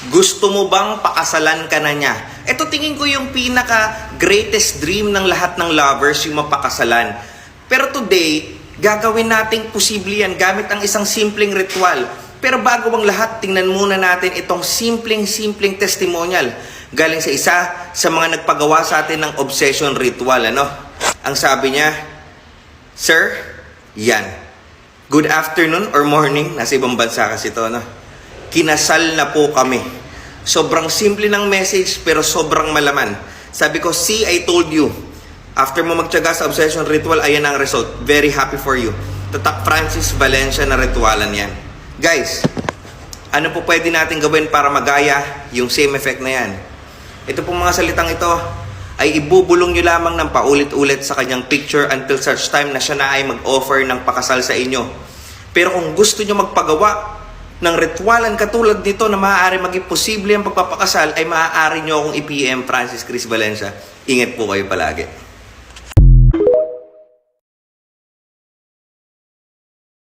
Gusto mo bang pakasalan ka na niya? Ito tingin ko yung pinaka-greatest dream ng lahat ng lovers, yung mapakasalan. Pero today, gagawin nating posible yan gamit ang isang simpleng ritual. Pero bago ang lahat, tingnan muna natin itong simpleng testimonial. Galing sa isa sa mga nagpagawa sa atin ng obsession ritual. Ang sabi niya, Sir, yan. Good afternoon or morning. Nasa ibang bansa kasi ito, Kinasal na po kami. Sobrang simple ng message pero sobrang malaman. Sabi ko, see, I told you. After mo magtiyaga sa obsession ritual, ayan ang result. Very happy for you. Tatak Francis Valencia na ritualan yan. Guys, ano po pwede natin gawin para magaya yung same effect na yan? Ito pong mga salitang ito ay ibubulong nyo lamang ng paulit-ulit sa kanyang picture until such time na siya na ay mag-offer ng pakasal sa inyo. Pero kung gusto nyo magpagawa ng ritualan katulad nito na maaari maging posible ang pagpapakasal, ay maaari nyo akong i-PM Francis Chris Valencia. Ingat po kayo palagi.